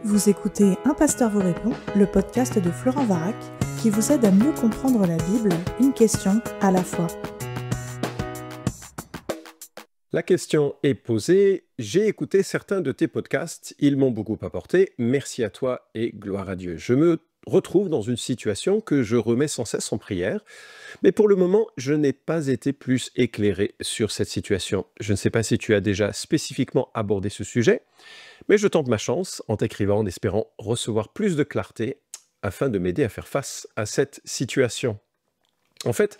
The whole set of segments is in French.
Vous écoutez Un pasteur vous répond, le podcast de Florent Varac, qui vous aide à mieux comprendre la Bible, une question à la fois. La question est posée, j'ai écouté certains de tes podcasts, ils m'ont beaucoup apporté, merci à toi et gloire à Dieu. Je me retrouve dans une situation que je remets sans cesse en prière, mais pour le moment, je n'ai pas été plus éclairé sur cette situation. Je ne sais pas si tu as déjà spécifiquement abordé ce sujet, mais je tente ma chance en t'écrivant en espérant recevoir plus de clarté afin de m'aider à faire face à cette situation. En fait,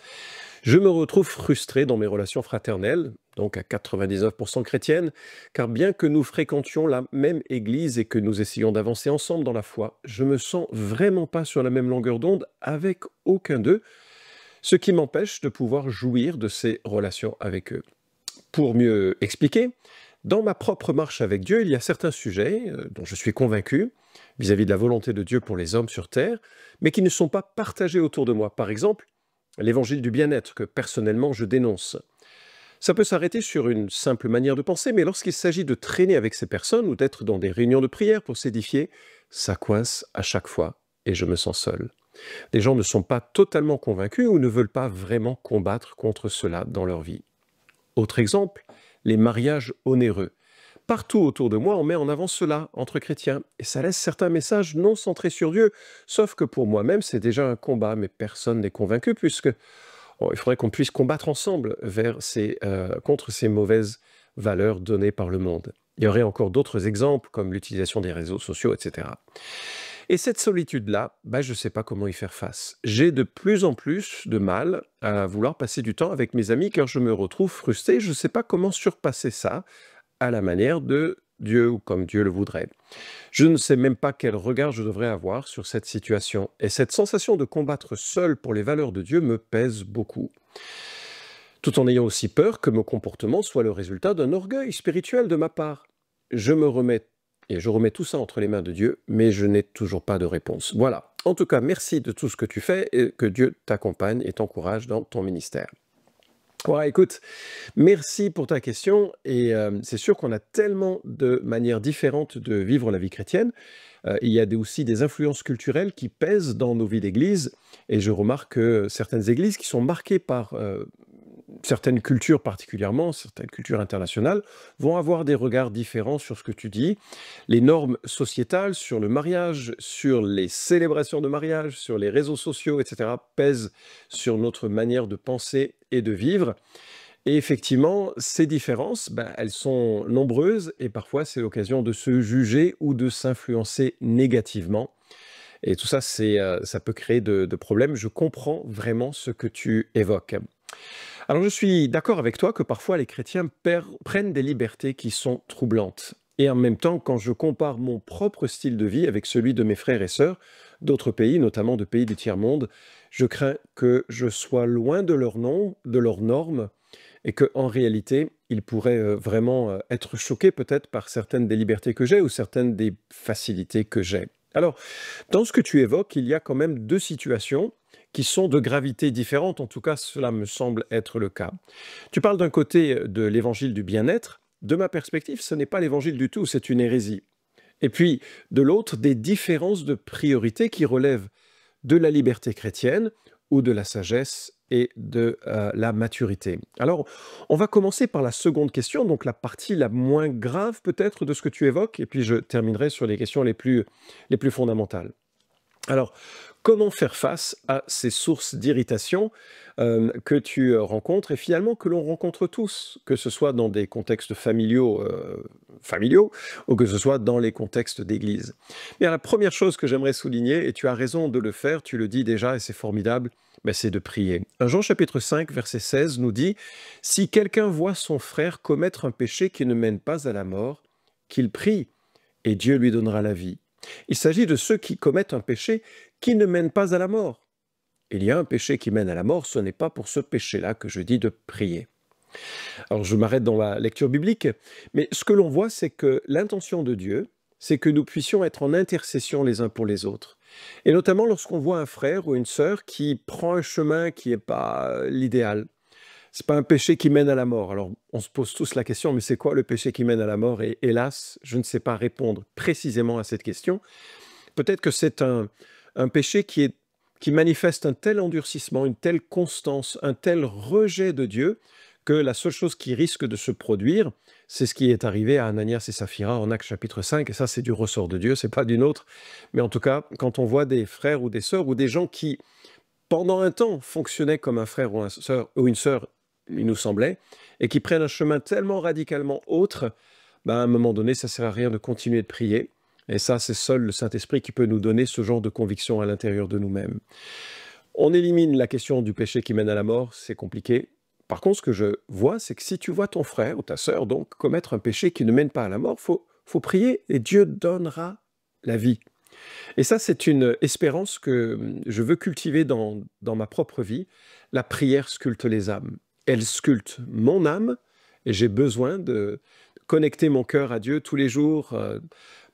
je me retrouve frustré dans mes relations fraternelles, donc à 99% chrétiennes, car bien que nous fréquentions la même église et que nous essayons d'avancer ensemble dans la foi, je me sens vraiment pas sur la même longueur d'onde avec aucun d'eux, ce qui m'empêche de pouvoir jouir de ces relations avec eux. Pour mieux expliquer, dans ma propre marche avec Dieu, il y a certains sujets dont je suis convaincu vis-à-vis de la volonté de Dieu pour les hommes sur terre, mais qui ne sont pas partagés autour de moi. Par exemple, l'évangile du bien-être que personnellement je dénonce. Ça peut s'arrêter sur une simple manière de penser, mais lorsqu'il s'agit de traîner avec ces personnes ou d'être dans des réunions de prière pour s'édifier, ça coince à chaque fois et je me sens seul. Les gens ne sont pas totalement convaincus ou ne veulent pas vraiment combattre contre cela dans leur vie. Autre exemple, les mariages onéreux. Partout autour de moi, on met en avant cela entre chrétiens, et ça laisse certains messages non centrés sur Dieu, sauf que pour moi-même, c'est déjà un combat, mais personne n'est convaincu, puisque il faudrait qu'on puisse combattre ensemble contre ces mauvaises valeurs données par le monde. Il y aurait encore d'autres exemples, comme l'utilisation des réseaux sociaux, etc. Et cette solitude-là, je ne sais pas comment y faire face. J'ai de plus en plus de mal à vouloir passer du temps avec mes amis, car je me retrouve frustré, je ne sais pas comment surpasser ça, à la manière de Dieu ou comme Dieu le voudrait. Je ne sais même pas quel regard je devrais avoir sur cette situation. Et cette sensation de combattre seul pour les valeurs de Dieu me pèse beaucoup. Tout en ayant aussi peur que mon comportement soit le résultat d'un orgueil spirituel de ma part. Je remets tout ça entre les mains de Dieu, mais je n'ai toujours pas de réponse. Voilà. En tout cas, merci de tout ce que tu fais et que Dieu t'accompagne et t'encourage dans ton ministère. Ouais, écoute, merci pour ta question et c'est sûr qu'on a tellement de manières différentes de vivre la vie chrétienne. Il y a aussi des influences culturelles qui pèsent dans nos vies d'église et je remarque que certaines églises qui sont marquées par certaines cultures particulièrement, certaines cultures internationales, vont avoir des regards différents sur ce que tu dis. Les normes sociétales sur le mariage, sur les célébrations de mariage, sur les réseaux sociaux, etc., pèsent sur notre manière de penser et de vivre. Et effectivement, ces différences, elles sont nombreuses et parfois c'est l'occasion de se juger ou de s'influencer négativement. Et tout ça, ça peut créer de problèmes. Je comprends vraiment ce que tu évoques. Alors je suis d'accord avec toi que parfois les chrétiens prennent des libertés qui sont troublantes. Et en même temps, quand je compare mon propre style de vie avec celui de mes frères et sœurs d'autres pays, notamment de pays du tiers-monde, je crains que je sois loin de leurs normes, et qu'en réalité, ils pourraient vraiment être choqués peut-être par certaines des libertés que j'ai ou certaines des facilités que j'ai. Alors, dans ce que tu évoques, il y a quand même deux situations qui sont de gravité différente, en tout cas cela me semble être le cas. Tu parles d'un côté de l'évangile du bien-être, de ma perspective ce n'est pas l'évangile du tout, c'est une hérésie. Et puis de l'autre, des différences de priorité qui relèvent de la liberté chrétienne ou de la sagesse et de la maturité. Alors, on va commencer par la seconde question, donc la partie la moins grave peut-être de ce que tu évoques, et puis je terminerai sur les questions les plus fondamentales. Alors, comment faire face à ces sources d'irritation que tu rencontres et finalement que l'on rencontre tous, que ce soit dans des contextes familiaux ou que ce soit dans les contextes d'église? Bien, la première chose que j'aimerais souligner, et tu as raison de le faire, tu le dis déjà et c'est formidable, c'est de prier. 1 Jean chapitre 5, verset 16 nous dit « Si quelqu'un voit son frère commettre un péché qui ne mène pas à la mort, qu'il prie et Dieu lui donnera la vie. » Il s'agit de ceux qui commettent un péché qui ne mène pas à la mort. Il y a un péché qui mène à la mort, ce n'est pas pour ce péché-là que je dis de prier. Alors je m'arrête dans la lecture biblique, mais ce que l'on voit, c'est que l'intention de Dieu, c'est que nous puissions être en intercession les uns pour les autres. Et notamment lorsqu'on voit un frère ou une sœur qui prend un chemin qui n'est pas l'idéal. C'est pas un péché qui mène à la mort. Alors, on se pose tous la question, mais c'est quoi le péché qui mène à la mort? Et hélas, je ne sais pas répondre précisément à cette question. Peut-être que c'est un péché qui manifeste un tel endurcissement, une telle constance, un tel rejet de Dieu, que la seule chose qui risque de se produire, c'est ce qui est arrivé à Ananias et Saphira en Actes chapitre 5, et ça c'est du ressort de Dieu, c'est pas d'une autre. Mais en tout cas, quand on voit des frères ou des sœurs, ou des gens qui, pendant un temps, fonctionnaient comme un frère ou une sœur, il nous semblait, et qui prennent un chemin tellement radicalement autre, à un moment donné, ça ne sert à rien de continuer de prier. Et ça, c'est seul le Saint-Esprit qui peut nous donner ce genre de conviction à l'intérieur de nous-mêmes. On élimine la question du péché qui mène à la mort, c'est compliqué. Par contre, ce que je vois, c'est que si tu vois ton frère ou ta sœur donc commettre un péché qui ne mène pas à la mort, faut prier et Dieu donnera la vie. Et ça, c'est une espérance que je veux cultiver dans ma propre vie. La prière sculpte les âmes. Elle sculpte mon âme et j'ai besoin de connecter mon cœur à Dieu tous les jours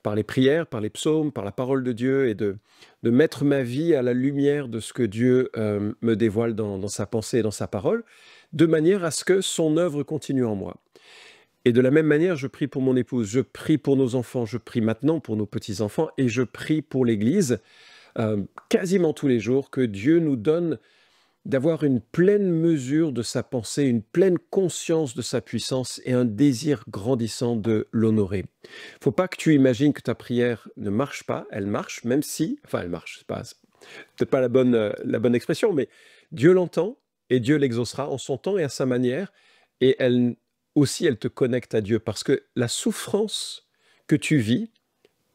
par les prières, par les psaumes, par la parole de Dieu et de mettre ma vie à la lumière de ce que Dieu me dévoile dans sa pensée et dans sa parole, de manière à ce que son œuvre continue en moi. Et de la même manière, je prie pour mon épouse, je prie pour nos enfants, je prie maintenant pour nos petits-enfants et je prie pour l'Église quasiment tous les jours, que Dieu nous donne d'avoir une pleine mesure de sa pensée, une pleine conscience de sa puissance et un désir grandissant de l'honorer. Il ne faut pas que tu imagines que ta prière ne marche pas, elle marche, même si, enfin elle marche, c'est peut-être pas la bonne expression, mais Dieu l'entend et Dieu l'exaucera en son temps et à sa manière, et elle te connecte à Dieu, parce que la souffrance que tu vis,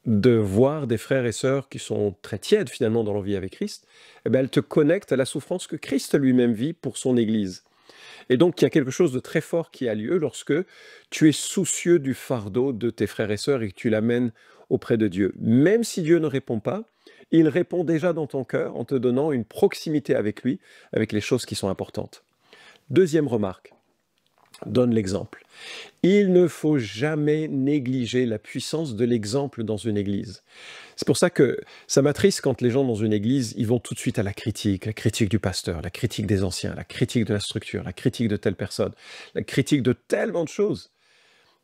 de voir des frères et sœurs qui sont très tièdes finalement dans leur vie avec Christ, elle te connecte à la souffrance que Christ lui-même vit pour son Église. Et donc, il y a quelque chose de très fort qui a lieu lorsque tu es soucieux du fardeau de tes frères et sœurs et que tu l'amènes auprès de Dieu. Même si Dieu ne répond pas, il répond déjà dans ton cœur en te donnant une proximité avec lui, avec les choses qui sont importantes. Deuxième remarque. Donne l'exemple. Il ne faut jamais négliger la puissance de l'exemple dans une église. C'est pour ça que ça m'attriste quand les gens dans une église, ils vont tout de suite à la critique du pasteur, la critique des anciens, la critique de la structure, la critique de telle personne, la critique de tellement de choses.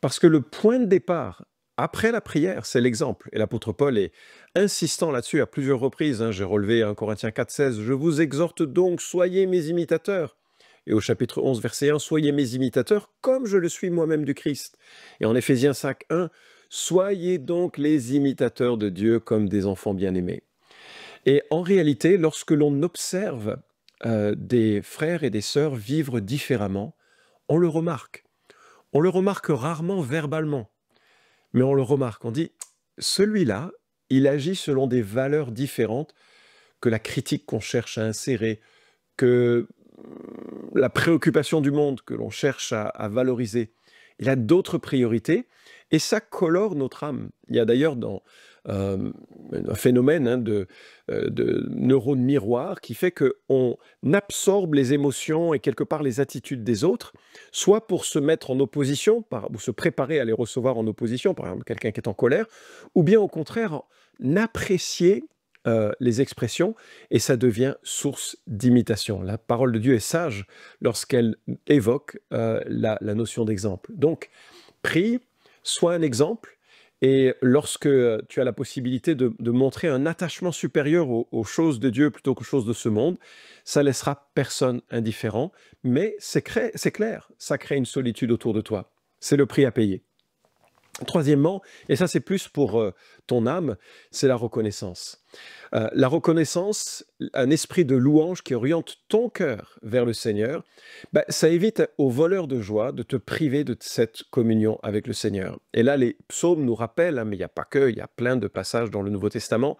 Parce que le point de départ, après la prière, c'est l'exemple. Et l'apôtre Paul est insistant là-dessus à plusieurs reprises. J'ai relevé 1 Corinthiens 4,16, « Je vous exhorte donc, soyez mes imitateurs ». Et au chapitre 11, verset 1, « Soyez mes imitateurs, comme je le suis moi-même du Christ ». Et en Éphésiens 5, 1, « Soyez donc les imitateurs de Dieu comme des enfants bien-aimés ». Et en réalité, lorsque l'on observe des frères et des sœurs vivre différemment, on le remarque. On le remarque rarement verbalement, mais on le remarque. On dit, celui-là, il agit selon des valeurs différentes que la critique qu'on cherche à insérer, que la préoccupation du monde que l'on cherche à valoriser. Il a d'autres priorités et ça colore notre âme. Il y a d'ailleurs un phénomène de neurones miroirs qui fait qu'on absorbe les émotions et quelque part les attitudes des autres, soit pour se mettre en opposition, ou se préparer à les recevoir en opposition, par exemple quelqu'un qui est en colère, ou bien au contraire apprécier les expressions, et ça devient source d'imitation. La parole de Dieu est sage lorsqu'elle évoque la notion d'exemple. Donc, prie, sois un exemple, et lorsque tu as la possibilité de montrer un attachement supérieur aux choses de Dieu plutôt qu'aux choses de ce monde, ça laissera personne indifférent, mais c'est clair, ça crée une solitude autour de toi. C'est le prix à payer. Troisièmement, et ça c'est plus pour ton âme, c'est la reconnaissance. La reconnaissance, un esprit de louange qui oriente ton cœur vers le Seigneur, ça évite aux voleurs de joie de te priver de cette communion avec le Seigneur. Et là, les psaumes nous rappellent, mais il n'y a pas que, il y a plein de passages dans le Nouveau Testament,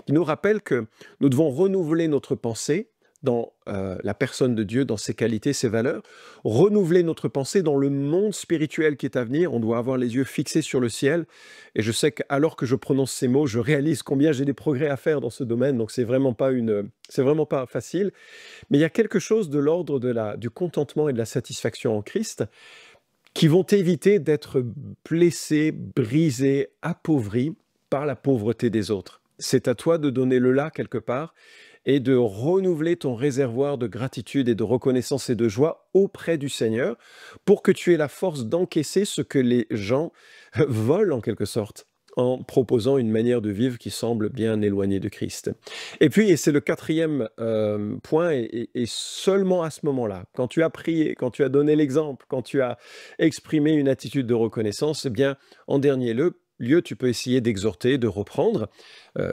qui nous rappellent que nous devons renouveler notre pensée dans la personne de Dieu, dans ses qualités, ses valeurs, renouveler notre pensée dans le monde spirituel qui est à venir. On doit avoir les yeux fixés sur le ciel. Et je sais qu'alors que je prononce ces mots, je réalise combien j'ai des progrès à faire dans ce domaine. Donc c'est vraiment pas facile. Mais il y a quelque chose de l'ordre du contentement et de la satisfaction en Christ qui vont éviter d'être blessés, brisés, appauvris par la pauvreté des autres. C'est à toi de donner le là quelque part et de renouveler ton réservoir de gratitude et de reconnaissance et de joie auprès du Seigneur pour que tu aies la force d'encaisser ce que les gens volent en quelque sorte en proposant une manière de vivre qui semble bien éloignée de Christ. Et puis, et c'est le quatrième point, et seulement à ce moment-là, quand tu as prié, quand tu as donné l'exemple, quand tu as exprimé une attitude de reconnaissance, eh bien, en dernier lieu, tu peux essayer d'exhorter, de reprendre.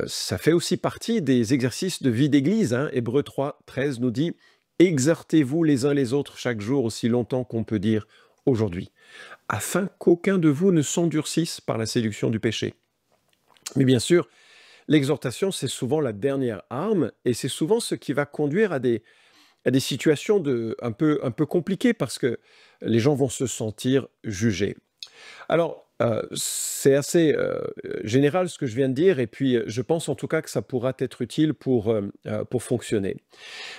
Ça fait aussi partie des exercices de vie d'Église. Hébreux 3, 13 nous dit « Exhortez-vous les uns les autres chaque jour aussi longtemps qu'on peut dire aujourd'hui » afin qu'aucun de vous ne s'endurcisse par la séduction du péché. Mais bien sûr, l'exhortation, c'est souvent la dernière arme, et c'est souvent ce qui va conduire à des situations un peu compliquées, parce que les gens vont se sentir jugés. Alors, c'est assez général ce que je viens de dire, et puis je pense en tout cas que ça pourra être utile pour fonctionner.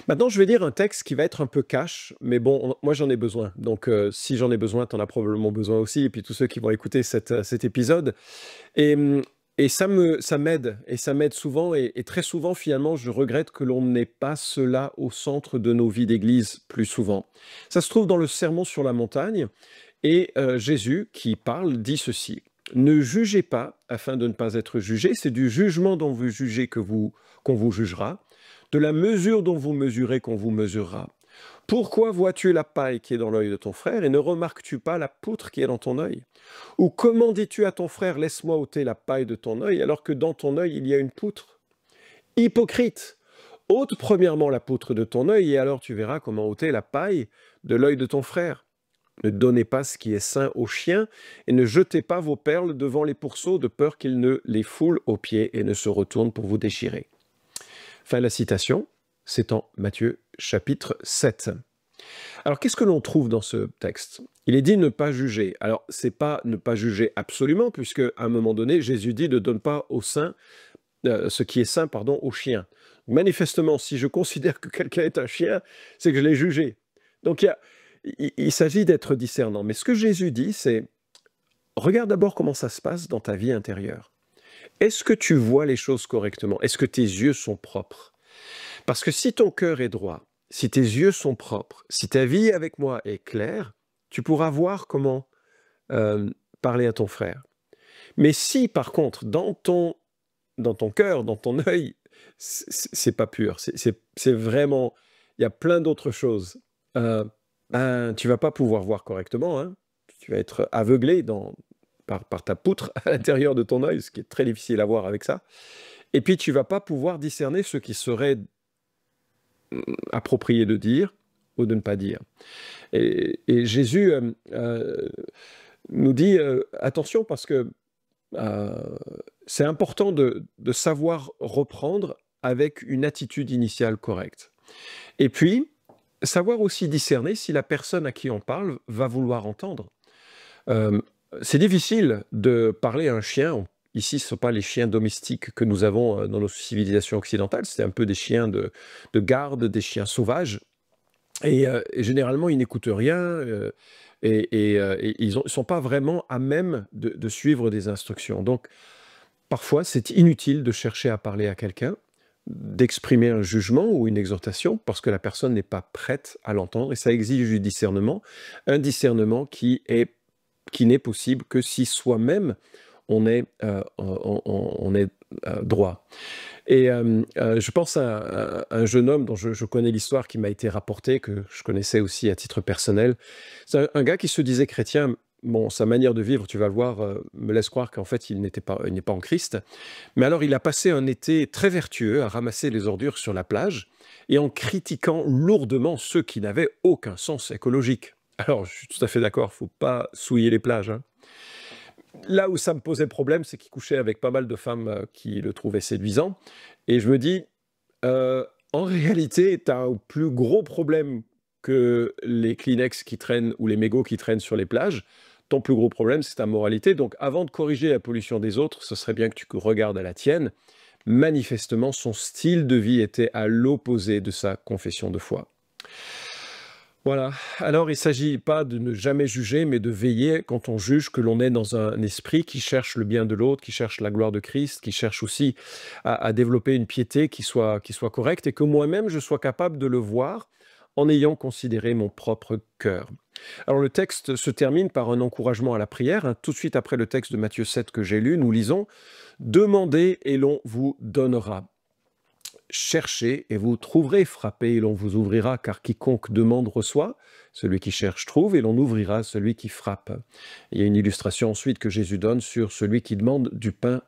Maintenant, je vais lire un texte qui va être un peu cash, mais bon, moi j'en ai besoin. Donc, si j'en ai besoin, tu en as probablement besoin aussi, et puis tous ceux qui vont écouter cet épisode. Et ça m'aide, et ça m'aide souvent, et très souvent, finalement, je regrette que l'on n'ait pas cela au centre de nos vies d'Église plus souvent. Ça se trouve dans le Sermon sur la montagne, et Jésus, qui parle, dit ceci. « Ne jugez pas afin de ne pas être jugés, c'est du jugement dont vous jugez qu'on vous jugera, de la mesure dont vous mesurez qu'on vous mesurera. Pourquoi vois-tu la paille qui est dans l'œil de ton frère et ne remarques-tu pas la poutre qui est dans ton œil? Ou comment dis-tu à ton frère, laisse-moi ôter la paille de ton œil, alors que dans ton œil il y a une poutre? Hypocrite! Ôte premièrement la poutre de ton œil, et alors tu verras comment ôter la paille de l'œil de ton frère. Ne donnez pas ce qui est sain aux chiens, et ne jetez pas vos perles devant les pourceaux, de peur qu'ils ne les foulent aux pieds et ne se retournent pour vous déchirer. » Fin de la citation, c'est en Matthieu chapitre 7. Alors, qu'est-ce que l'on trouve dans ce texte? Il est dit ne pas juger. Alors, c'est pas ne pas juger absolument, puisque à un moment donné, Jésus dit ne donne pas ce qui est sain, aux chiens. Manifestement, si je considère que quelqu'un est un chien, c'est que je l'ai jugé. Donc, il s'agit d'être discernant. Mais ce que Jésus dit, c'est regarde d'abord comment ça se passe dans ta vie intérieure. Est-ce que tu vois les choses correctement? Est-ce que tes yeux sont propres? Parce que si ton cœur est droit, si tes yeux sont propres, si ta vie avec moi est claire, tu pourras voir comment parler à ton frère. Mais si, par contre, dans ton cœur, dans ton œil, c'est pas pur, c'est vraiment, il y a plein d'autres choses, tu vas pas pouvoir voir correctement, tu vas être aveuglé par ta poutre à l'intérieur de ton œil, ce qui est très difficile à voir avec ça. Et puis tu vas pas pouvoir discerner ce qui serait approprié de dire ou de ne pas dire. Et Jésus nous dit attention, parce que c'est important de savoir reprendre avec une attitude initiale correcte. Et puis, savoir aussi discerner si la personne à qui on parle va vouloir entendre. C'est difficile de parler à un chien. Ici, ce ne sont pas les chiens domestiques que nous avons dans nos civilisations occidentales, c'est un peu des chiens de garde, des chiens sauvages. Et généralement, ils n'écoutent rien et ils ne sont pas vraiment à même de suivre des instructions. Donc, parfois, c'est inutile de chercher à parler à quelqu'un, d'exprimer un jugement ou une exhortation, parce que la personne n'est pas prête à l'entendre, et ça exige du discernement, un discernement qui n'est possible que si soi-même on est droit. Et je pense à un jeune homme dont je connais l'histoire, qui m'a été rapportée, que je connaissais aussi à titre personnel. C'est un gars qui se disait chrétien. Bon, sa manière de vivre, tu vas le voir, me laisse croire qu'en fait, il n'est pas en Christ. Mais alors, il a passé un été très vertueux à ramasser les ordures sur la plage et en critiquant lourdement ceux qui n'avaient aucun sens écologique. Alors, je suis tout à fait d'accord, il ne faut pas souiller les plages. Là où ça me posait problème, c'est qu'il couchait avec pas mal de femmes qui le trouvaient séduisant. Et je me dis, en réalité, tu as un plus gros problème que les Kleenex qui traînent ou les mégots qui traînent sur les plages. Ton plus gros problème, c'est ta moralité. Donc, avant de corriger la pollution des autres, ce serait bien que tu regardes à la tienne. Manifestement, son style de vie était à l'opposé de sa confession de foi. Voilà. Alors, il ne s'agit pas de ne jamais juger, mais de veiller quand on juge que l'on est dans un esprit qui cherche le bien de l'autre, qui cherche la gloire de Christ, qui cherche aussi à développer une piété qui soit correcte et que moi-même je sois capable de le voir en ayant considéré mon propre cœur. Alors, le texte se termine par un encouragement à la prière, hein. Tout de suite après le texte de Matthieu 7 que j'ai lu, nous lisons « Demandez et l'on vous donnera ». Cherchez et vous trouverez, frappez et l'on vous ouvrira, car quiconque demande reçoit, celui qui cherche trouve et l'on ouvrira à celui qui frappe. Il y a une illustration ensuite que Jésus donne sur celui qui demande du pain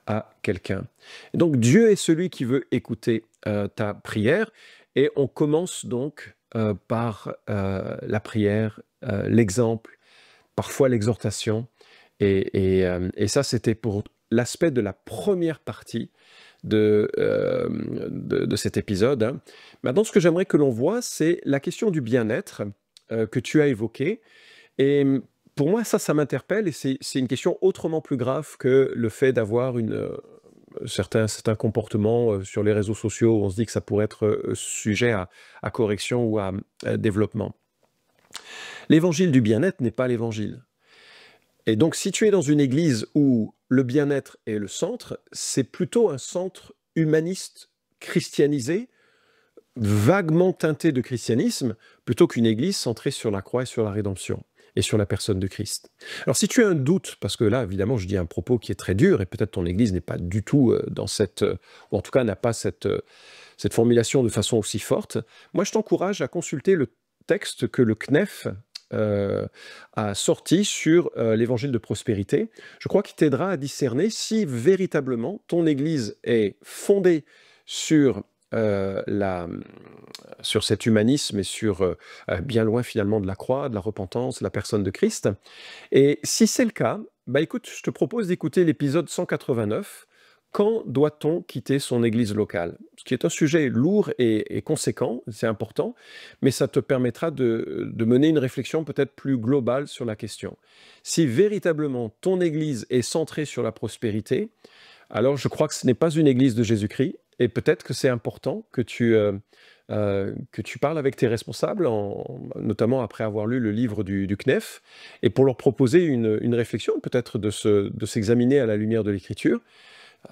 à quelqu'un. Donc Dieu est celui qui veut écouter ta prière et on commence donc par la prière, l'exemple, parfois l'exhortation et ça c'était pour l'aspect de la première partie de cet épisode, hein. Maintenant, ce que j'aimerais que l'on voit, c'est la question du bien-être que tu as évoquée. Et pour moi, ça m'interpelle et c'est une question autrement plus grave que le fait d'avoir certains comportements sur les réseaux sociaux où on se dit que ça pourrait être sujet à correction ou à développement. L'évangile du bien-être n'est pas l'évangile. Et donc, si tu es dans une église où le bien-être est le centre, c'est plutôt un centre humaniste, christianisé, vaguement teinté de christianisme, plutôt qu'une église centrée sur la croix et sur la rédemption, et sur la personne de Christ. Alors, si tu as un doute, parce que là, évidemment, je dis un propos qui est très dur, et peut-être ton église n'est pas du tout dans cette... ou en tout cas, n'a pas cette formulation de façon aussi forte, moi, je t'encourage à consulter le texte que le CNEF a sorti sur l'évangile de prospérité. Je crois qu'il t'aidera à discerner si véritablement ton Église est fondée sur cet humanisme et sur bien loin finalement de la croix, de la repentance, de la personne de Christ. Et si c'est le cas, bah écoute, je te propose d'écouter l'épisode 189. Quand doit-on quitter son église locale? Ce qui est un sujet lourd et conséquent, c'est important, mais ça te permettra de mener une réflexion peut-être plus globale sur la question. Si véritablement ton église est centrée sur la prospérité, alors je crois que ce n'est pas une église de Jésus-Christ, et peut-être que c'est important que tu parles avec tes responsables, notamment après avoir lu le livre du CNEF, et pour leur proposer une réflexion, peut-être de s'examiner à la lumière de l'Écriture.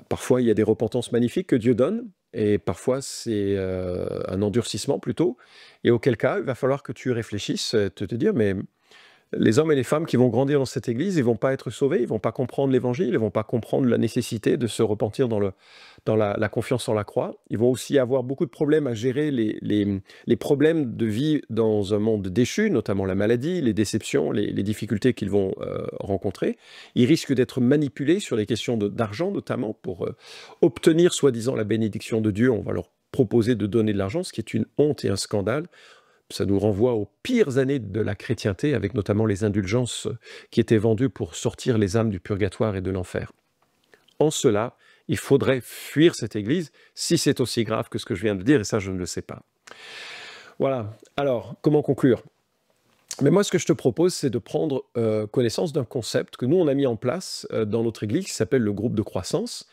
Parfois, il y a des repentances magnifiques que Dieu donne, et parfois, c'est un endurcissement plutôt. Et auquel cas, il va falloir que tu réfléchisses, te dire, mais les hommes et les femmes qui vont grandir dans cette église, ils ne vont pas être sauvés, ils ne vont pas comprendre l'évangile, ils ne vont pas comprendre la nécessité de se repentir dans la confiance en la croix. Ils vont aussi avoir beaucoup de problèmes à gérer les problèmes de vie dans un monde déchu, notamment la maladie, les déceptions, les difficultés qu'ils vont rencontrer. Ils risquent d'être manipulés sur les questions d'argent, notamment pour obtenir soi-disant la bénédiction de Dieu. On va leur proposer de donner de l'argent, ce qui est une honte et un scandale. Ça nous renvoie aux pires années de la chrétienté, avec notamment les indulgences qui étaient vendues pour sortir les âmes du purgatoire et de l'enfer. En cela, il faudrait fuir cette église si c'est aussi grave que ce que je viens de dire, et ça, je ne le sais pas. Voilà. Alors, comment conclure ? Mais moi, ce que je te propose, c'est de prendre connaissance d'un concept que nous, on a mis en place dans notre église, qui s'appelle le groupe de croissance.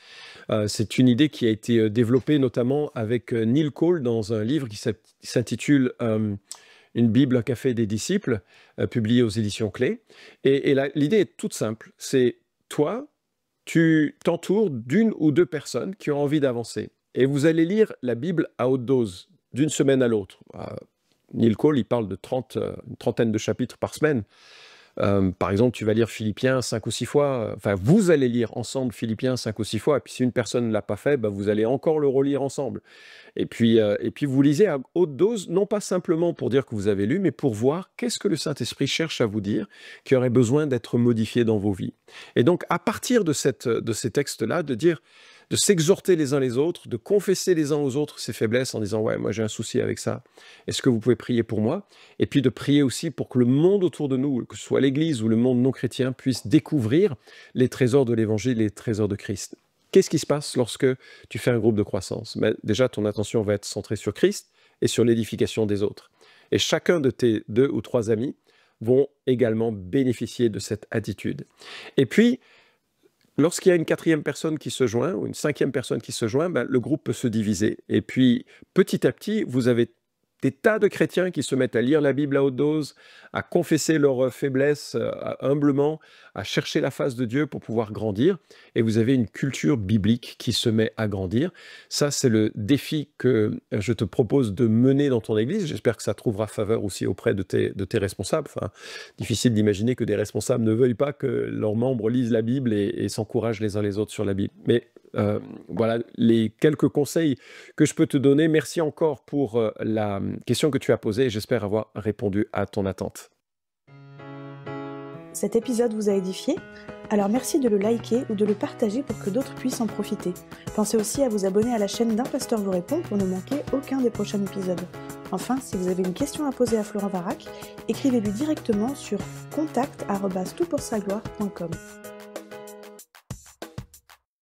C'est une idée qui a été développée notamment avec Neil Cole dans un livre qui s'intitule Une Bible, un café des disciples, publié aux éditions Clé. Et l'idée est toute simple. C'est toi, tu t'entoures d'une ou deux personnes qui ont envie d'avancer. Et vous allez lire la Bible à haute dose, d'une semaine à l'autre. Neil Cole, il parle de une trentaine de chapitres par semaine. Par exemple, tu vas lire Philippiens 5 ou 6 fois, enfin vous allez lire ensemble Philippiens 5 ou 6 fois, et puis si une personne ne l'a pas fait, bah, vous allez encore le relire ensemble. Et puis vous lisez à haute dose, non pas simplement pour dire que vous avez lu, mais pour voir qu'est-ce que le Saint-Esprit cherche à vous dire, qui aurait besoin d'être modifié dans vos vies. Et donc, à partir de ces textes-là, de s'exhorter les uns les autres, de confesser les uns aux autres ses faiblesses en disant « Ouais, moi j'ai un souci avec ça, est-ce que vous pouvez prier pour moi ?» Et puis de prier aussi pour que le monde autour de nous, que ce soit l'Église ou le monde non chrétien, puisse découvrir les trésors de l'Évangile, les trésors de Christ. Qu'est-ce qui se passe lorsque tu fais un groupe de croissance ? Mais déjà, ton attention va être centrée sur Christ et sur l'édification des autres. Et chacun de tes 2 ou 3 amis vont également bénéficier de cette attitude. Et puis, lorsqu'il y a une 4e personne qui se joint, ou une 5e personne qui se joint, ben, le groupe peut se diviser. Et puis, petit à petit, vous avez des tas de chrétiens qui se mettent à lire la Bible à haute dose, à confesser leurs faiblesses humblement, à chercher la face de Dieu pour pouvoir grandir. Et vous avez une culture biblique qui se met à grandir. Ça, c'est le défi que je te propose de mener dans ton église. J'espère que ça trouvera faveur aussi auprès de tes responsables. Enfin, difficile d'imaginer que des responsables ne veuillent pas que leurs membres lisent la Bible et s'encouragent les uns les autres sur la Bible. Mais voilà les quelques conseils que je peux te donner. Merci encore pour la question que tu as posée et j'espère avoir répondu à ton attente. Cet épisode vous a édifié ? Alors merci de le liker ou de le partager pour que d'autres puissent en profiter. Pensez aussi à vous abonner à la chaîne d'Un Pasteur vous répond pour ne manquer aucun des prochains épisodes. Enfin, si vous avez une question à poser à Florent Varac, écrivez-lui directement sur contact@toutpoursagloire.com.